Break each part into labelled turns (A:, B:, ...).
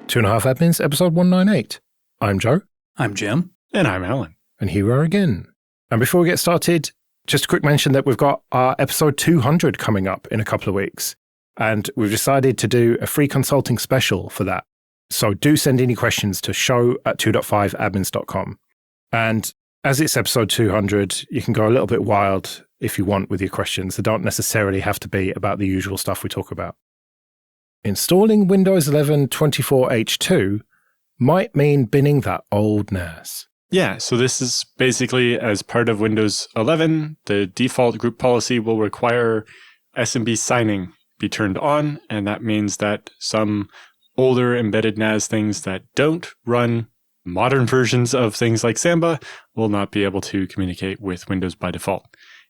A: 2.5 Admins, episode 198. I'm Joe.
B: I'm Jim.
C: And I'm Alan.
A: And here we are again. And before we get started, just a quick mention that we've got our episode 200 coming up in a couple of weeks. And we've decided to do a free consulting special for that. So do send any questions to show@2.5admins.com. And as it's episode 200, you can go a little bit wild if you want with your questions. They don't necessarily have to be about the usual stuff we talk about. Installing Windows 11 24H2 might mean binning that old NAS.
C: Yeah, so this is basically as part of Windows 11, the default group policy will require SMB signing be turned on, and that means that some older embedded NAS things that don't run modern versions of things like Samba will not be able to communicate with Windows by default.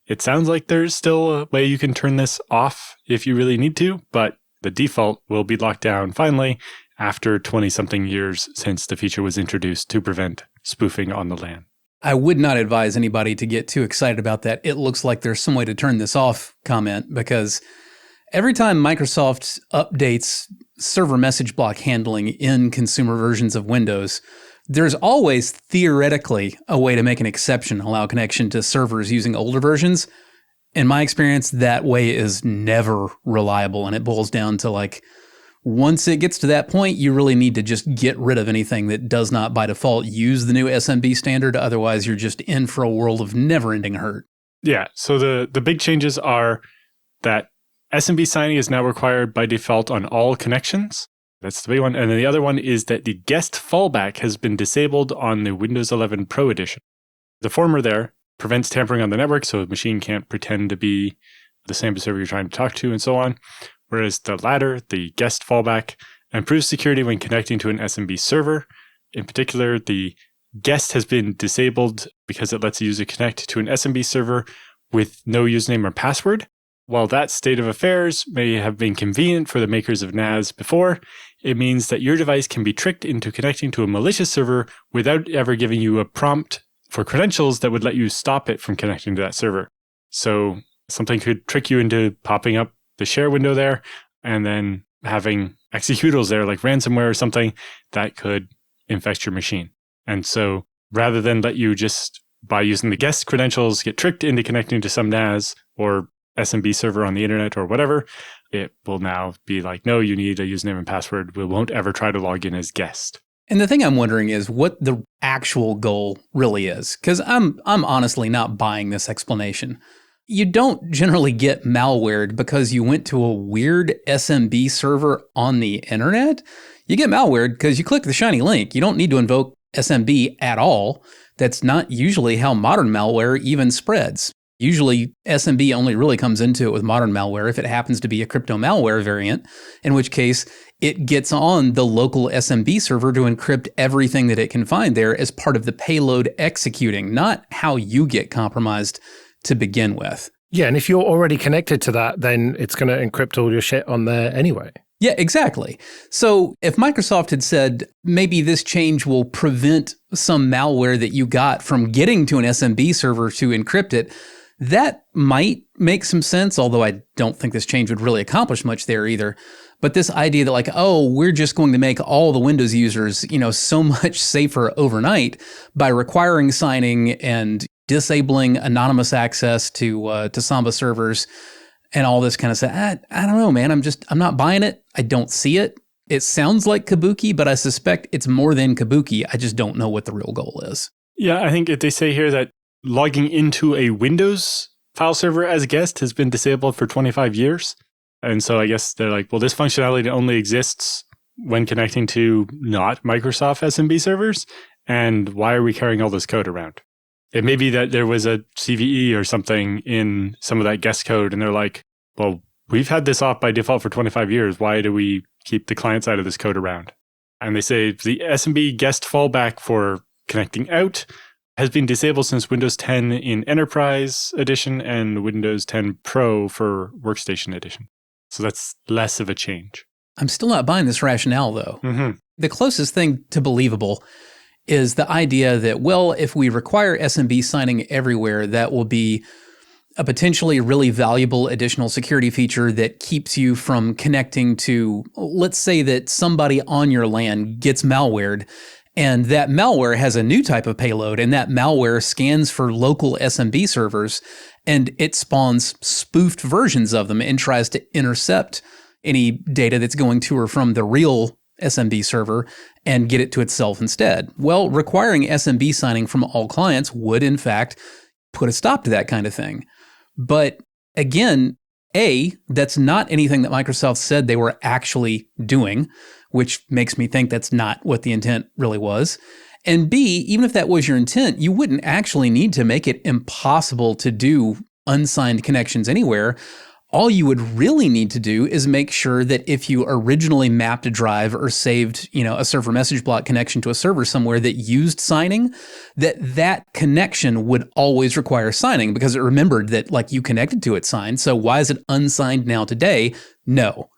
C: It sounds like there's still a way you can turn this off if you really need to, but the default will be locked down finally after 20-something years since the feature was introduced to prevent spoofing on the LAN.
B: I would not advise anybody to get too excited about that "it looks like there's some way to turn this off" comment, because every time Microsoft updates server message block handling in consumer versions of Windows, there's always theoretically a way to make an exception, allow connection to servers using older versions. In my experience, that way is never reliable, and it boils down to once it gets to that point, you really need to just get rid of anything that does not by default use the new SMB standard. Otherwise, you're just in for a world of never-ending hurt.
C: Yeah, so the big changes are that SMB signing is now required by default on all connections. That's the big one. And then the other one is that the guest fallback has been disabled on the Windows 11 Pro Edition. The former there prevents tampering on the network, so a machine can't pretend to be the Samba server you're trying to talk to and so on. Whereas the latter, the guest fallback, improves security when connecting to an SMB server. In particular, the guest has been disabled because it lets the user connect to an SMB server with no username or password. While that state of affairs may have been convenient for the makers of NAS before, it means that your device can be tricked into connecting to a malicious server without ever giving you a prompt for credentials that would let you stop it from connecting to that server. So something could trick you into popping up the share window there and then having executables there like ransomware or something that could infect your machine. And so rather than let you just, by using the guest credentials, get tricked into connecting to some NAS or SMB server on the internet or whatever, it will now be like, no, you need a username and password. We won't ever try to log in as guest.
B: And the thing I'm wondering is what the actual goal really is, because I'm honestly not buying this explanation. You don't generally get malwared because you went to a weird SMB server on the internet. You get malwared because you click the shiny link. You don't need to invoke SMB at all. That's not usually how modern malware even spreads. Usually, SMB only really comes into it with modern malware if it happens to be a crypto malware variant, in which case it gets on the local SMB server to encrypt everything that it can find there as part of the payload executing, not how you get compromised to begin with.
A: Yeah, and if you're already connected to that, then it's going to encrypt all your shit on there anyway.
B: Yeah, exactly. So if Microsoft had said, maybe this change will prevent some malware that you got from getting to an SMB server to encrypt it, that might make some sense, although I don't think this change would really accomplish much there either. But this idea that we're just going to make all the Windows users, so much safer overnight by requiring signing and disabling anonymous access to Samba servers and all this kind of stuff. I don't know, man. I'm not buying it. I don't see it. It sounds like kabuki, but I suspect it's more than kabuki. I just don't know what the real goal is.
C: Yeah, I think they say here that logging into a Windows file server as a guest has been disabled for 25 years. And so I guess they're like, well, this functionality only exists when connecting to not Microsoft SMB servers. And why are we carrying all this code around? It may be that there was a CVE or something in some of that guest code. And they're like, well, we've had this off by default for 25 years. Why do we keep the client side of this code around? And they say the SMB guest fallback for connecting out has been disabled since Windows 10 in Enterprise Edition and Windows 10 Pro for Workstation Edition. So that's less of a change.
B: I'm still not buying this rationale, though.
C: Mm-hmm.
B: The closest thing to believable is the idea that, well, if we require SMB signing everywhere, that will be a potentially really valuable additional security feature that keeps you from connecting to, let's say that somebody on your LAN gets malwared, and that malware has a new type of payload, and that malware scans for local SMB servers, and it spawns spoofed versions of them and tries to intercept any data that's going to or from the real SMB server and get it to itself instead. Well, requiring SMB signing from all clients would, in fact, put a stop to that kind of thing. But again, that's not anything that Microsoft said they were actually doing, which makes me think that's not what the intent really was. And B, even if that was your intent, you wouldn't actually need to make it impossible to do unsigned connections anywhere. All you would really need to do is make sure that if you originally mapped a drive or saved, a server message block connection to a server somewhere that used signing, that connection would always require signing because it remembered that you connected to it signed. So why is it unsigned now today? No.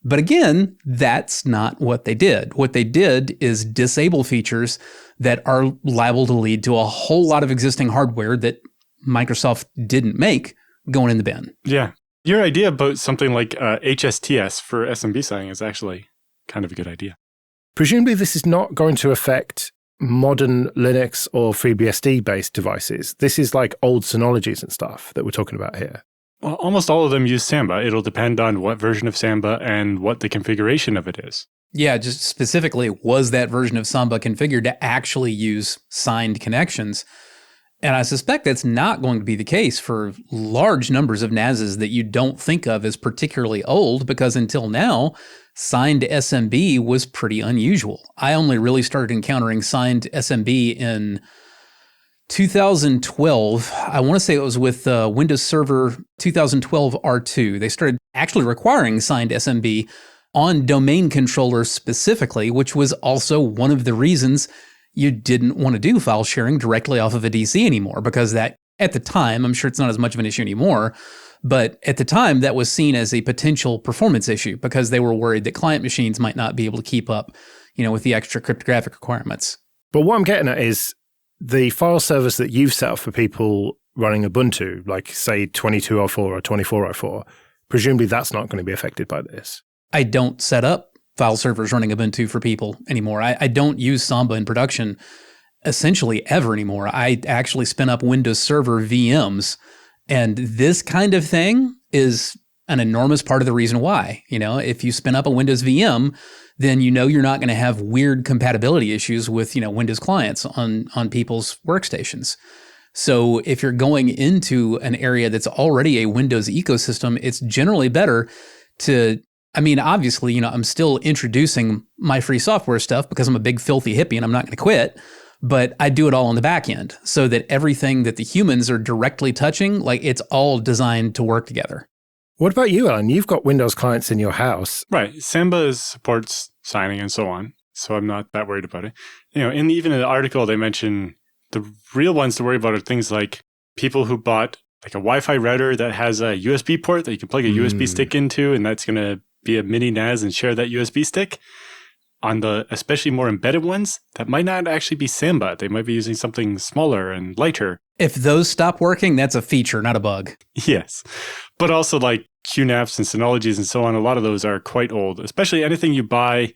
B: But again, that's not what they did. What they did is disable features that are liable to lead to a whole lot of existing hardware that Microsoft didn't make going in the bin.
C: Yeah. Your idea about something like HSTS for SMB signing is actually kind of a good idea.
A: Presumably this is not going to affect modern Linux or FreeBSD-based devices. This is like old Synologies and stuff that we're talking about here.
C: Well, almost all of them use Samba. It'll depend on what version of Samba and what the configuration of it is.
B: Yeah, just specifically, was that version of Samba configured to actually use signed connections? And I suspect that's not going to be the case for large numbers of NASs that you don't think of as particularly old, because until now, signed SMB was pretty unusual. I only really started encountering signed SMB in 2012. I want to say it was with Windows Server 2012 R2. They started actually requiring signed SMB on domain controllers specifically, which was also one of the reasons you didn't want to do file sharing directly off of a DC anymore, because that, at the time, I'm sure it's not as much of an issue anymore, but at the time that was seen as a potential performance issue because they were worried that client machines might not be able to keep up, with the extra cryptographic requirements.
A: But what I'm getting at is the file servers that you've set up for people running Ubuntu, like say 2204 or 2404, presumably that's not going to be affected by this.
B: I don't set up file servers running Ubuntu for people anymore. I don't use Samba in production essentially ever anymore. I actually spin up Windows Server VMs, and this kind of thing is an enormous part of the reason why. If you spin up a Windows VM, then you're not going to have weird compatibility issues with Windows clients on people's workstations. So if you're going into an area that's already a Windows ecosystem, it's generally better to, obviously, I'm still introducing my free software stuff because I'm a big filthy hippie and I'm not going to quit, but I do it all on the back end so that everything that the humans are directly touching, it's all designed to work together.
A: What about you, Alan? You've got Windows clients in your house.
C: Right. Samba supports signing and so on, so I'm not that worried about it. Even in the article, they mention the real ones to worry about are things like people who bought a Wi-Fi router that has a USB port that you can plug a USB stick into, and that's going to be a mini NAS and share that USB stick. On the especially more embedded ones, that might not actually be Samba. They might be using something smaller and lighter.
B: If those stop working, that's a feature, not a bug.
C: Yes. But also like QNAPs and Synologies and so on, a lot of those are quite old. Especially anything you buy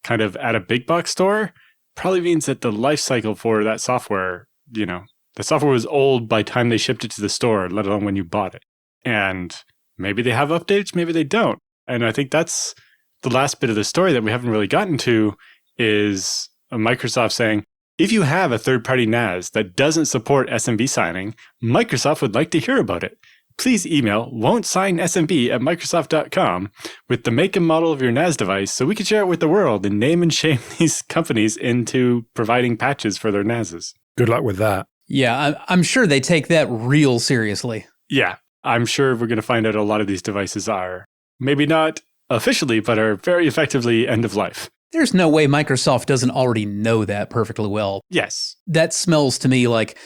C: kind of at a big box store probably means that the life cycle for that software, the software was old by the time they shipped it to the store, let alone when you bought it. And maybe they have updates, maybe they don't. And I think that's the last bit of the story that we haven't really gotten to is Microsoft saying, if you have a third-party NAS that doesn't support SMB signing, Microsoft would like to hear about it. Please email won'tsignSMB@microsoft.com with the make and model of your NAS device so we can share it with the world and name and shame these companies into providing patches for their NASs.
A: Good luck with that.
B: Yeah, I'm sure they take that real seriously.
C: Yeah, I'm sure we're going to find out a lot of these devices are maybe not officially, but are very effectively end of life.
B: There's no way Microsoft doesn't already know that perfectly well.
C: Yes.
B: That smells to me like,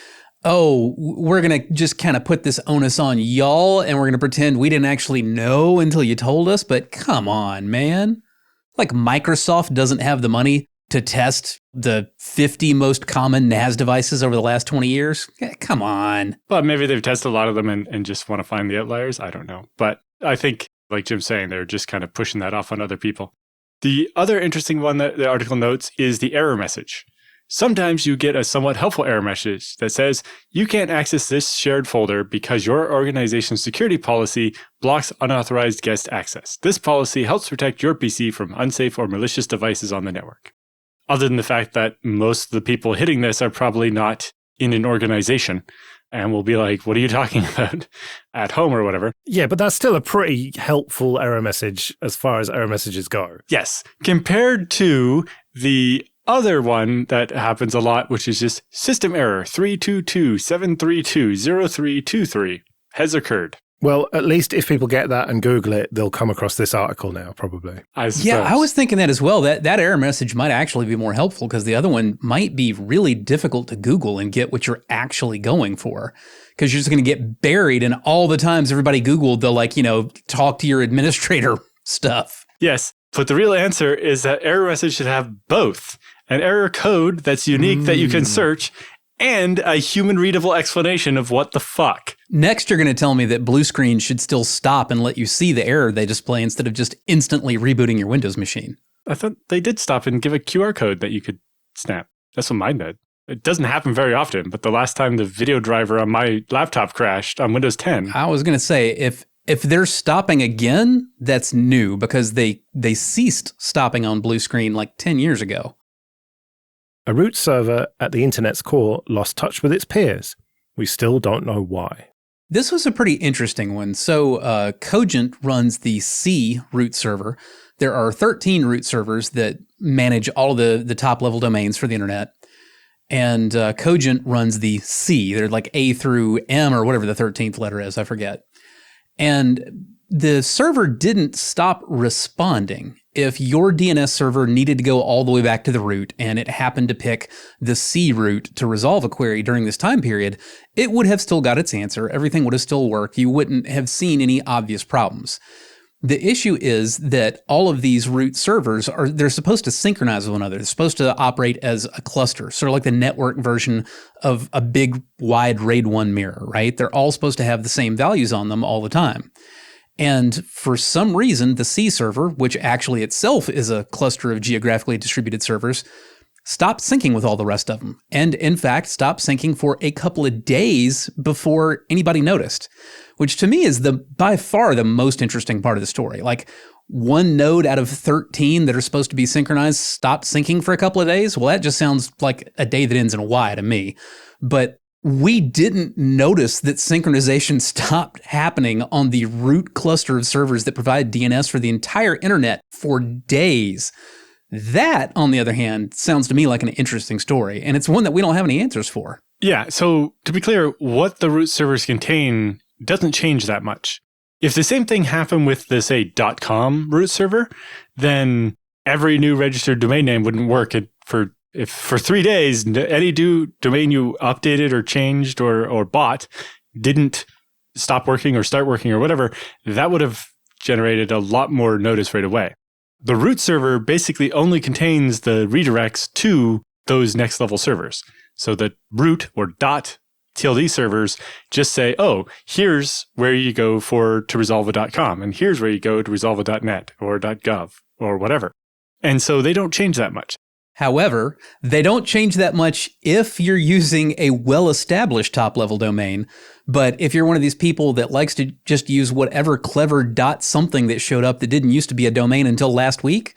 B: oh, we're going to just kind of put this onus on y'all and we're going to pretend we didn't actually know until you told us. But come on, man. Like Microsoft doesn't have the money to test the 50 most common NAS devices over the last 20 years? Come on.
C: But maybe they've tested a lot of them and just want to find the outliers. I don't know. But I think, like Jim's saying, they're just kind of pushing that off on other people. The other interesting one that the article notes is the error message. Sometimes you get a somewhat helpful error message that says, you can't access this shared folder because your organization's security policy blocks unauthorized guest access. This policy helps protect your PC from unsafe or malicious devices on the network. Other than the fact that most of the people hitting this are probably not in an organization and will be like, what are you talking about at home or whatever?
A: Yeah, but that's still a pretty helpful error message as far as error messages go.
C: Yes, compared to the other one that happens a lot, which is just system error 322-732-0323 has occurred.
A: Well, at least if people get that and Google it, they'll come across this article now, probably.
B: Yeah, I was thinking that as well. That error message might actually be more helpful because the other one might be really difficult to Google and get what you're actually going for. Because you're just going to get buried in all the times everybody Googled the, talk to your administrator stuff.
C: Yes, but the real answer is that error message should have both an error code that's unique that you can search and a human readable explanation of what the fuck.
B: Next, you're going to tell me that blue screen should still stop and let you see the error they display instead of just instantly rebooting your Windows machine.
C: I thought they did stop and give a QR code that you could snap. That's what mine did. It doesn't happen very often, but the last time the video driver on my laptop crashed on Windows 10.
B: I was going to say, if they're stopping again, that's new because they ceased stopping on blue screen like 10 years ago.
A: A root server at the internet's core lost touch with its peers. We still don't know why.
B: This was a pretty interesting one. So Cogent runs the C root server. There are 13 root servers that manage all of the top level domains for the internet. And Cogent runs the C. They're like A through M or whatever the 13th letter is. I forget. And the server didn't stop responding. If your DNS server needed to go all the way back to the root and it happened to pick the C root to resolve a query during this time period, it would have still got its answer. Everything would have still worked. You wouldn't have seen any obvious problems. The issue is that all of these root servers they're supposed to synchronize with one another. They're supposed to operate as a cluster, sort of like the network version of a big, wide RAID 1 mirror, right? They're all supposed to have the same values on them all the time. And for some reason, the C server, which actually itself is a cluster of geographically distributed servers, stopped syncing with all the rest of them. And in fact, stopped syncing for a couple of days before anybody noticed, which to me is by far the most interesting part of the story. Like one node out of 13 that are supposed to be synchronized stopped syncing for a couple of days. Well, that just sounds like a day that ends in a Y to me. But we didn't notice that synchronization stopped happening on the root cluster of servers that provide DNS for the entire internet for days. That, on the other hand, sounds to me like an interesting story, and it's one that we don't have any answers for.
C: Yeah, so to be clear, what the root servers contain doesn't change that much. If the same thing happened with the, say, .com root server, then every new registered domain name wouldn't work if for 3 days, any domain you updated or changed or bought didn't stop working or start working or whatever, that would have generated a lot more notice right away. The root server basically only contains the redirects to those next level servers. So the root or .tld servers just say, oh, here's where you go to resolve a .com, and here's where you go to resolve a .net or .gov or whatever. And so they don't change that much.
B: However, they don't change that much if you're using a well-established top-level domain. But if you're one of these people that likes to just use whatever clever dot something that showed up that didn't used to be a domain until last week,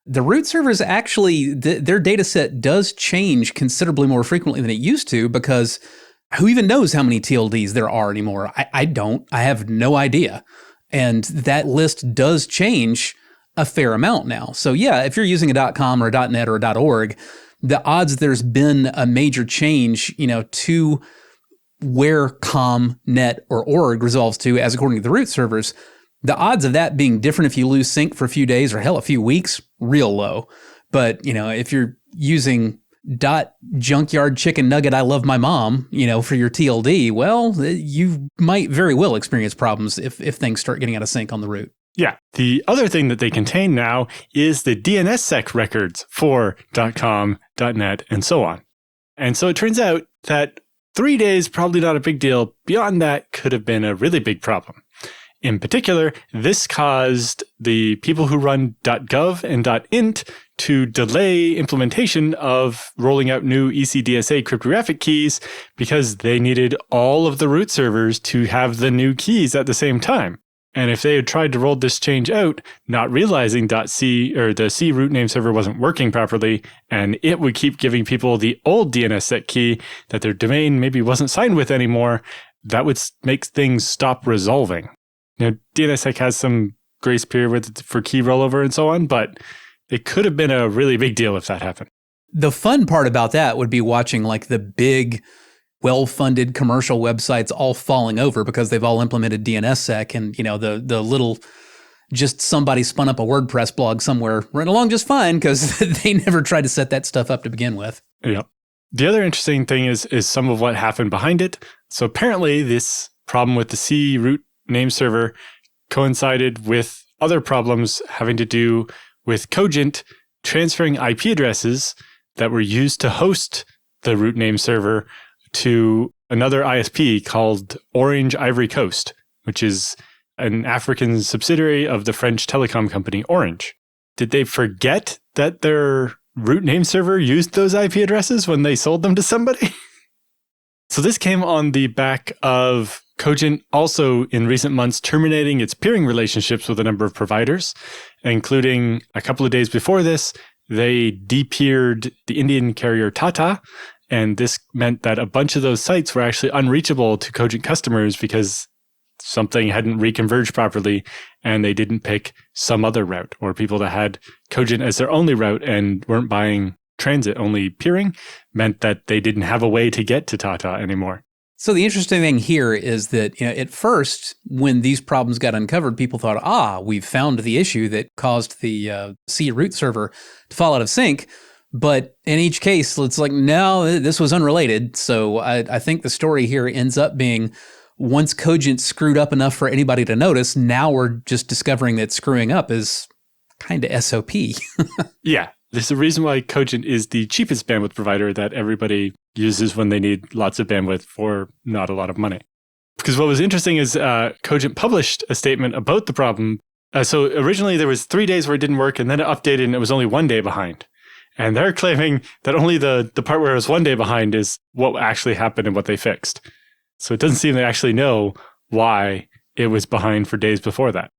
B: the root servers actually, their data set does change considerably more frequently than it used to, because who even knows how many TLDs there are anymore? I don't. I have no idea. And that list does change a fair amount now. So yeah, if you're using a .com or a .net or a .org, the odds there's been a major change, to where com, net, or org resolves to, as according to the root servers, the odds of that being different if you lose sync for a few days or hell, a few weeks, real low. But, if you're using .junkyard chicken nugget, I love my mom, for your TLD, well, you might very well experience problems if things start getting out of sync on the root.
C: Yeah. The other thing that they contain now is the DNSSEC records for .com, .net, and so on. And so it turns out that 3 days, probably not a big deal. Beyond that could have been a really big problem. In particular, this caused the people who run .gov and .int to delay implementation of rolling out new ECDSA cryptographic keys because they needed all of the root servers to have the new keys at the same time. And if they had tried to roll this change out, not realizing .c or the C root name server wasn't working properly, and it would keep giving people the old DNSSEC key that their domain maybe wasn't signed with anymore, that would make things stop resolving. Now, DNSSEC has some grace period for key rollover and so on, but it could have been a really big deal if that happened.
B: The fun part about that would be watching like the big, well-funded commercial websites all falling over because they've all implemented DNSSEC, and the little just somebody spun up a WordPress blog somewhere ran along just fine because they never tried to set that stuff up to begin with.
C: Yeah. The other interesting thing is some of what happened behind it. So apparently this problem with the C root name server coincided with other problems having to do with Cogent transferring IP addresses that were used to host the root name server to another ISP called Orange Ivory Coast, which is an African subsidiary of the French telecom company Orange. Did they forget that their root name server used those IP addresses when they sold them to somebody? So this came on the back of Cogent also in recent months terminating its peering relationships with a number of providers, including a couple of days before this, they de-peered the Indian carrier Tata. And this meant that a bunch of those sites were actually unreachable to Cogent customers because something hadn't reconverged properly and they didn't pick some other route, or people that had Cogent as their only route and weren't buying transit, only peering, meant that they didn't have a way to get to Tata anymore.
B: So the interesting thing here is that, at first, when these problems got uncovered, people thought, we've found the issue that caused the C root server to fall out of sync. But in each case, it's like, no, this was unrelated. So I think the story here ends up being, once Cogent screwed up enough for anybody to notice, now we're just discovering that screwing up is kind of SOP.
C: Yeah. There's a reason why Cogent is the cheapest bandwidth provider that everybody uses when they need lots of bandwidth for not a lot of money. Because what was interesting is Cogent published a statement about the problem. So originally there was 3 days where it didn't work, and then it updated and it was only 1 day behind. And they're claiming that only the part where it was 1 day behind is what actually happened and what they fixed. So it doesn't seem they actually know why it was behind for days before that.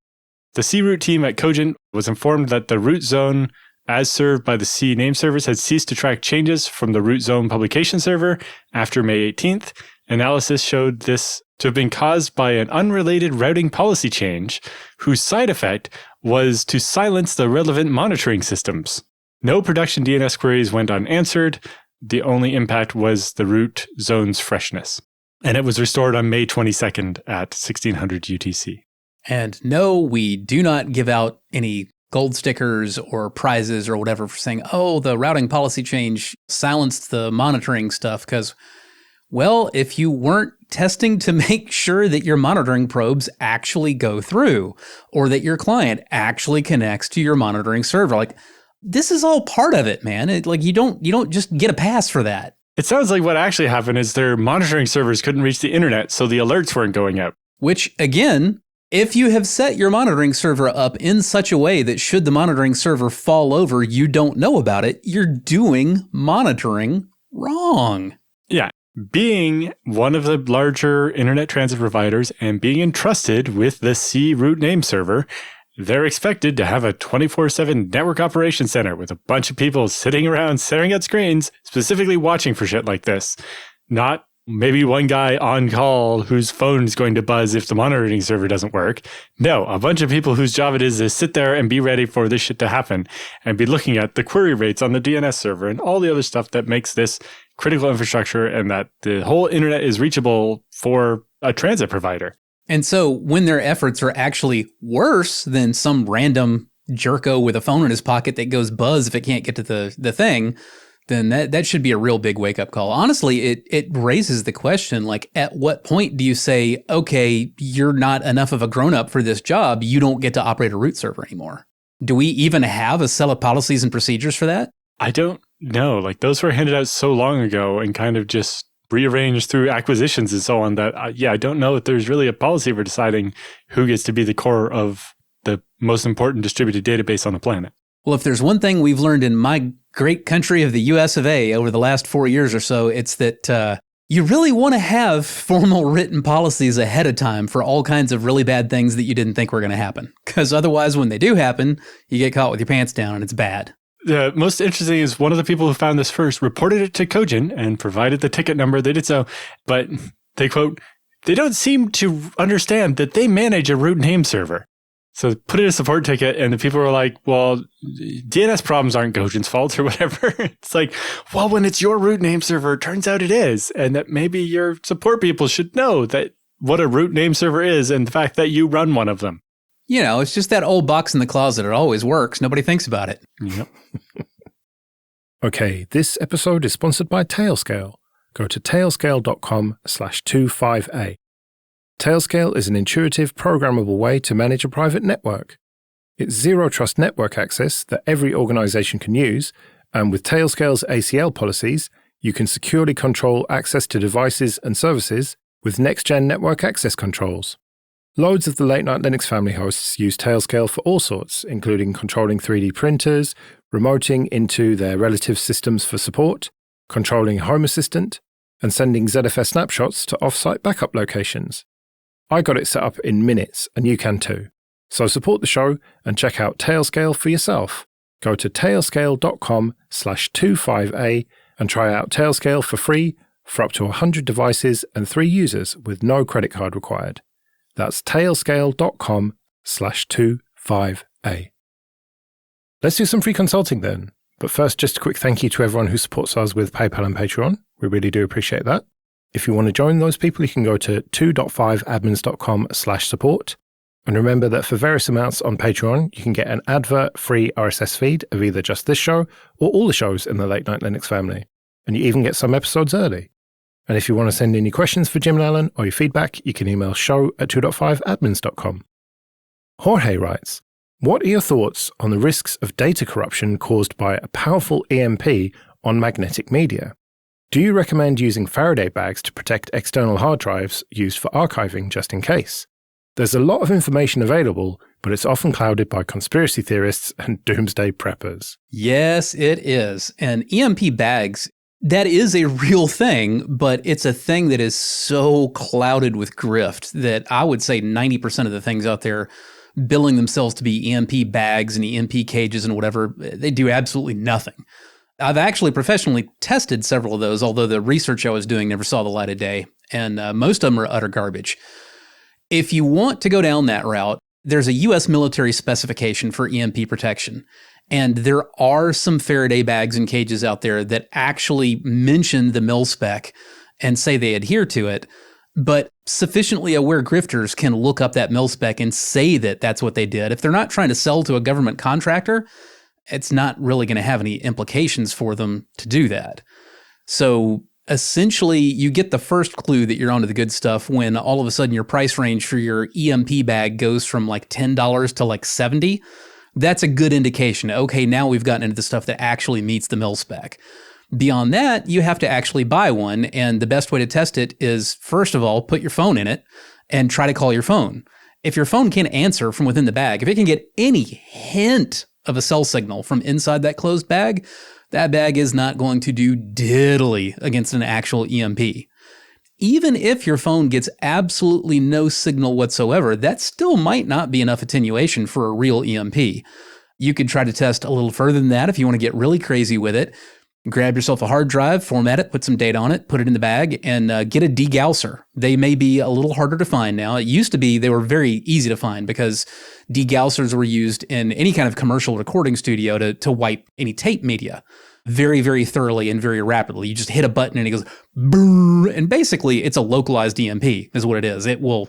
C: The C root team at Cogent was informed that the root zone as served by the C name servers had ceased to track changes from the root zone publication server after May 18th. Analysis showed this to have been caused by an unrelated routing policy change whose side effect was to silence the relevant monitoring systems. No production DNS queries went unanswered. The only impact was the root zone's freshness. And it was restored on May 22nd at 1600 UTC.
B: And no, we do not give out any gold stickers or prizes or whatever for saying, the routing policy change silenced the monitoring stuff. Because, well, if you weren't testing to make sure that your monitoring probes actually go through, or that your client actually connects to your monitoring server, like, this is all part of it, man. You don't just get a pass for that.
C: It sounds like what actually happened is their monitoring servers couldn't reach the internet, so the alerts weren't going out.
B: Which, again, if you have set your monitoring server up in such a way that should the monitoring server fall over, you don't know about it, you're doing monitoring wrong. Yeah.
C: Being one of the larger internet transit providers and being entrusted with the C root name server, they're expected to have a 24/7 network operations center with a bunch of people sitting around staring at screens, specifically watching for shit like this. Not maybe one guy on call whose phone is going to buzz if the monitoring server doesn't work. No, a bunch of people whose job it is to sit there and be ready for this shit to happen and be looking at the query rates on the DNS server and all the other stuff that makes this critical infrastructure and that the whole internet is reachable for a transit provider.
B: And so when their efforts are actually worse than some random jerko with a phone in his pocket that goes buzz if it can't get to the thing, then that should be a real big wake-up call. Honestly, it raises the question, like, at what point do you say, okay, you're not enough of a grown-up for this job, you don't get to operate a root server anymore? Do we even have a set of policies and procedures for that?
C: I don't know. Like, those were handed out so long ago and kind of just rearranged through acquisitions and so on that, I don't know if there's really a policy for deciding who gets to be the core of the most important distributed database on the planet.
B: Well, if there's one thing we've learned in my great country of the US of A over the last 4 years or so, it's that you really want to have formal written policies ahead of time for all kinds of really bad things that you didn't think were going to happen. Because otherwise, when they do happen, you get caught with your pants down and it's bad.
C: The most interesting is one of the people who found this first reported it to Cogent and provided the ticket number. They did so, but they quote, "They don't seem to understand that they manage a root name server." So put in a support ticket, and the people were like, well, DNS problems aren't Cogent's fault or whatever. It's like, well, when it's your root name server, it turns out it is. And that maybe your support people should know that what a root name server is and the fact that you run one of them.
B: You know, it's just that old box in the closet. It always works. Nobody thinks about it.
C: Yep.
A: Okay, this episode is sponsored by Tailscale. Go to tailscale.com/25A. Tailscale is an intuitive, programmable way to manage a private network. It's zero-trust network access that every organization can use, and with Tailscale's ACL policies, you can securely control access to devices and services with next-gen network access controls. Loads of the Late Night Linux family hosts use Tailscale for all sorts, including controlling 3D printers, remoting into their relative systems for support, controlling Home Assistant, and sending ZFS snapshots to off-site backup locations. I got it set up in minutes, and you can too. So support the show and check out Tailscale for yourself. Go to tailscale.com/25A and try out Tailscale for free for up to 100 devices and 3 users with no credit card required. That's tailscale.com/25A. Let's do some free consulting then. But first, just a quick thank you to everyone who supports us with PayPal and Patreon. We really do appreciate that. If you want to join those people, you can go to 2.5admins.com/support. And remember that for various amounts on Patreon, you can get an advert-free RSS feed of either just this show or all the shows in the Late Night Linux family. And you even get some episodes early. And if you want to send any questions for Jim and Alan or your feedback, you can email show@2.5admins.com. Jorge writes, what are your thoughts on the risks of data corruption caused by a powerful EMP on magnetic media? Do you recommend using Faraday bags to protect external hard drives used for archiving just in case? There's a lot of information available, but it's often clouded by conspiracy theorists and doomsday preppers.
B: Yes, it is. And EMP bags, that is a real thing, but it's a thing that is so clouded with grift that I would say 90% of the things out there billing themselves to be EMP bags and EMP cages and whatever, they do absolutely nothing. I've actually professionally tested several of those, although the research I was doing never saw the light of day, and most of them are utter garbage. If you want to go down that route, there's a U.S. military specification for EMP protection, and there are some Faraday bags and cages out there that actually mention the mil spec and say they adhere to it, but sufficiently aware grifters can look up that mil spec and say that that's what they did. If they're not trying to sell to a government contractor, it's not really going to have any implications for them to do that. So essentially, you get the first clue that you're onto the good stuff when all of a sudden your price range for your EMP bag goes from like $10 to like $70. That's a good indication. Okay, now we've gotten into the stuff that actually meets the mil spec. Beyond that, you have to actually buy one, and the best way to test it is, first of all, put your phone in it and try to call your phone. If your phone can't answer from within the bag, if it can get any hint of a cell signal from inside that closed bag, that bag is not going to do diddly against an actual EMP. Even if your phone gets absolutely no signal whatsoever, that still might not be enough attenuation for a real EMP. You could try to test a little further than that if you want to get really crazy with it. Grab yourself a hard drive, format it, put some data on it, put it in the bag, and get a degausser. They may be a little harder to find now. It used to be they were very easy to find because degaussers were used in any kind of commercial recording studio to wipe any tape media very, very thoroughly and very rapidly. You just hit a button and it goes brrr, and basically it's a localized EMP is what it is. It will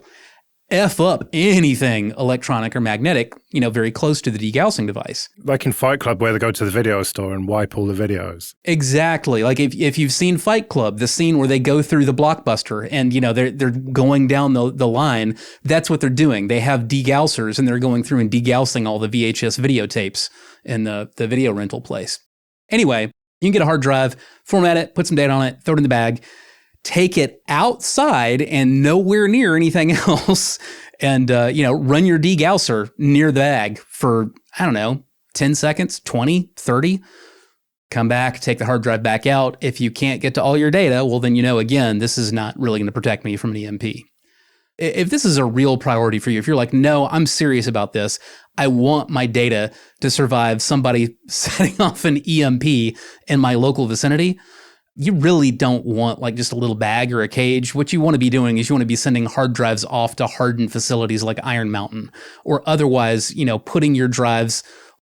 B: F up anything electronic or magnetic, very close to the degaussing device.
A: Like in Fight Club where they go to the video store and wipe all the videos.
B: Exactly. Like if you've seen Fight Club, the scene where they go through the Blockbuster and, they're going down the line, that's what they're doing. They have degaussers and they're going through and degaussing all the VHS videotapes in the video rental place. Anyway, you can get a hard drive, format it, put some data on it, throw it in the bag, take it outside and nowhere near anything else and, run your degausser near the bag for, 10 seconds, 20, 30. Come back, take the hard drive back out. If you can't get to all your data, well, then, again, this is not really going to protect me from an EMP. If this is a real priority for you, if you're like, no, I'm serious about this, I want my data to survive somebody setting off an EMP in my local vicinity, you really don't want like just a little bag or a cage. What you want to be doing is you want to be sending hard drives off to hardened facilities like Iron Mountain, or otherwise, putting your drives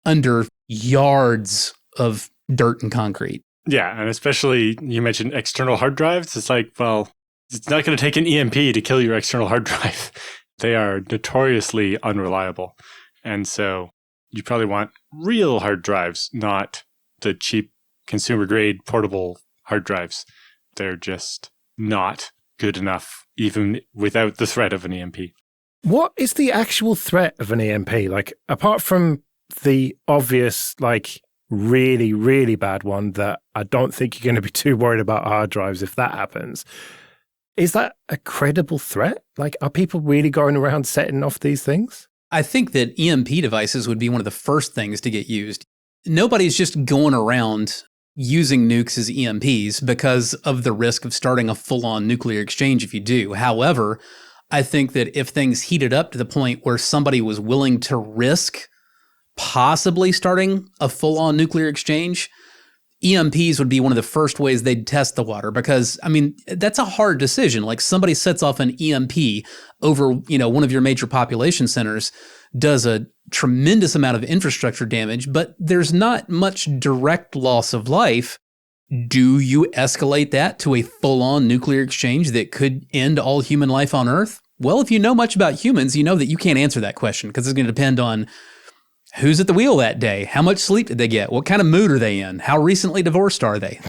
B: under yards of dirt and concrete.
C: Yeah, and especially you mentioned external hard drives. It's like, well, it's not going to take an EMP to kill your external hard drive. They are notoriously unreliable. And so you probably want real hard drives, not the cheap consumer grade portable hard drives. They're just not good enough, even without the threat of an EMP.
A: What is the actual threat of an EMP? Like, apart from the obvious, like, really, really bad one that I don't think you're going to be too worried about hard drives if that happens, is that a credible threat? Like, are people really going around setting off these things?
B: I think that EMP devices would be one of the first things to get used. Nobody's just going around using nukes as EMPs because of the risk of starting a full-on nuclear exchange if you do. However, I think that if things heated up to the point where somebody was willing to risk possibly starting a full-on nuclear exchange, EMPs would be one of the first ways they'd test the water because, that's a hard decision. Like somebody sets off an EMP over, one of your major population centers, does a tremendous amount of infrastructure damage, but there's not much direct loss of life. Do you escalate that to a full-on nuclear exchange that could end all human life on Earth? Well, if you know much about humans, you know that you can't answer that question because it's going to depend on who's at the wheel that day, how much sleep did they get, what kind of mood are they in, how recently divorced are they?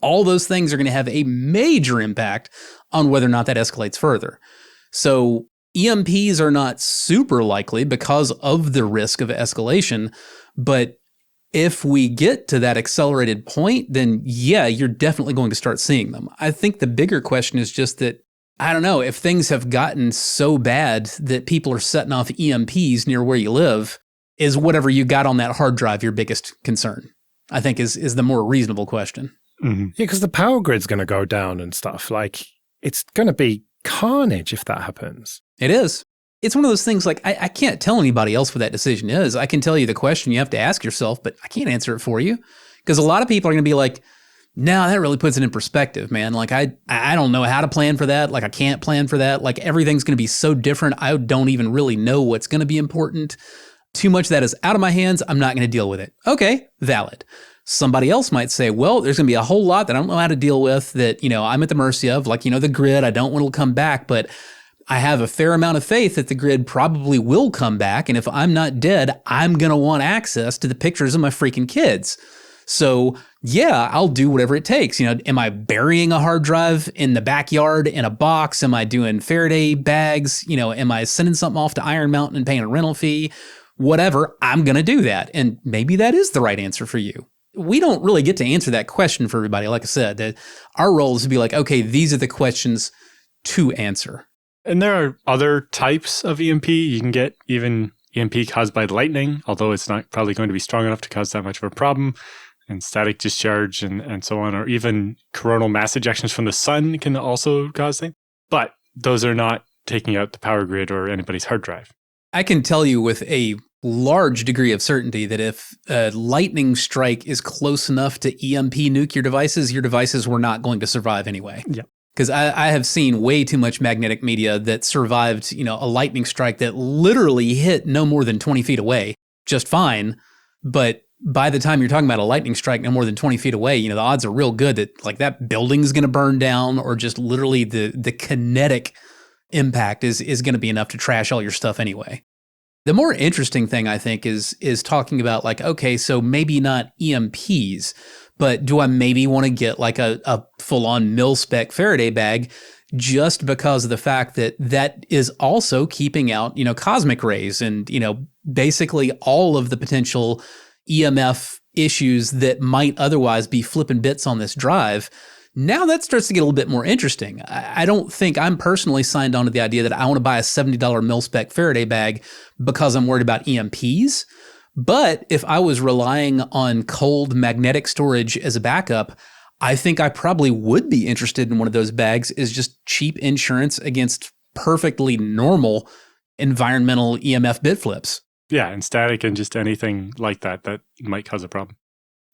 B: All those things are going to have a major impact on whether or not that escalates further. So EMPs are not super likely because of the risk of escalation, but if we get to that accelerated point, then yeah, you're definitely going to start seeing them. I think the bigger question is just that, I don't know, if things have gotten so bad that people are setting off EMPs near where you live, is whatever you got on that hard drive your biggest concern? I think is the more reasonable question.
A: Mm-hmm. Yeah, because the power grid's going to go down and stuff. Like, it's going to be carnage if that happens.
B: It is. It's one of those things like I can't tell anybody else what that decision is. I can tell you the question you have to ask yourself, but I can't answer it for you. Because a lot of people are going to be like, no, that really puts it in perspective, man. Like, I don't know how to plan for that. Like, I can't plan for that. Like, everything's going to be so different. I don't even really know what's going to be important. Too much of that is out of my hands. I'm not going to deal with it. Okay, valid. Somebody else might say, well, there's going to be a whole lot that I don't know how to deal with that, I'm at the mercy of, like, the grid. I don't want it to come back, but I have a fair amount of faith that the grid probably will come back. And if I'm not dead, I'm going to want access to the pictures of my freaking kids. So yeah, I'll do whatever it takes. Am I burying a hard drive in the backyard in a box? Am I doing Faraday bags? Am I sending something off to Iron Mountain and paying a rental fee? Whatever, I'm going to do that. And maybe that is the right answer for you. We don't really get to answer that question for everybody. Like I said, that our role is to be like, okay, these are the questions to answer.
C: And there are other types of EMP. You can get even EMP caused by lightning, although it's not probably going to be strong enough to cause that much of a problem, and static discharge and so on, or even coronal mass ejections from the sun can also cause things. But those are not taking out the power grid or anybody's hard drive.
B: I can tell you with a large degree of certainty that if a lightning strike is close enough to EMP nuke your devices were not going to survive anyway.
C: Yeah.
B: Because I have seen way too much magnetic media that survived, a lightning strike that literally hit no more than 20 feet away just fine. But by the time you're talking about a lightning strike no more than 20 feet away, the odds are real good that like that building's going to burn down or just literally the kinetic impact is going to be enough to trash all your stuff anyway. The more interesting thing, I think, is talking about like, okay, so maybe not EMPs, but do I maybe want to get like a full-on mil-spec Faraday bag just because of the fact that that is also keeping out, cosmic rays and, basically all of the potential EMF issues that might otherwise be flipping bits on this drive. Now that starts to get a little bit more interesting. I don't think I'm personally signed on to the idea that I want to buy a $70 mil-spec Faraday bag because I'm worried about EMPs. But if I was relying on cold magnetic storage as a backup, I think I probably would be interested in one of those bags as just cheap insurance against perfectly normal environmental EMF bit flips.
C: Yeah, and static and just anything like that might cause a problem.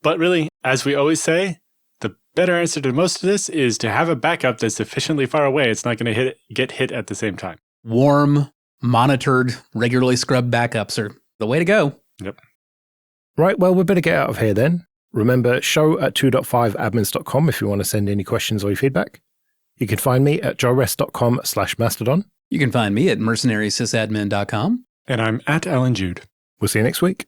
C: But really, as we always say, the better answer to most of this is to have a backup that's sufficiently far away it's not going to get hit at the same time.
B: Warm, monitored, regularly scrubbed backups are the way to go.
C: Yep.
A: Right, well, we better get out of here then. Remember, show@2.5admins.com if you want to send any questions or your feedback. You can find me at joerest.com/mastodon.
B: You can find me at mercenarysysadmin.com.
C: And I'm at Alan Jude.
A: We'll see you next week.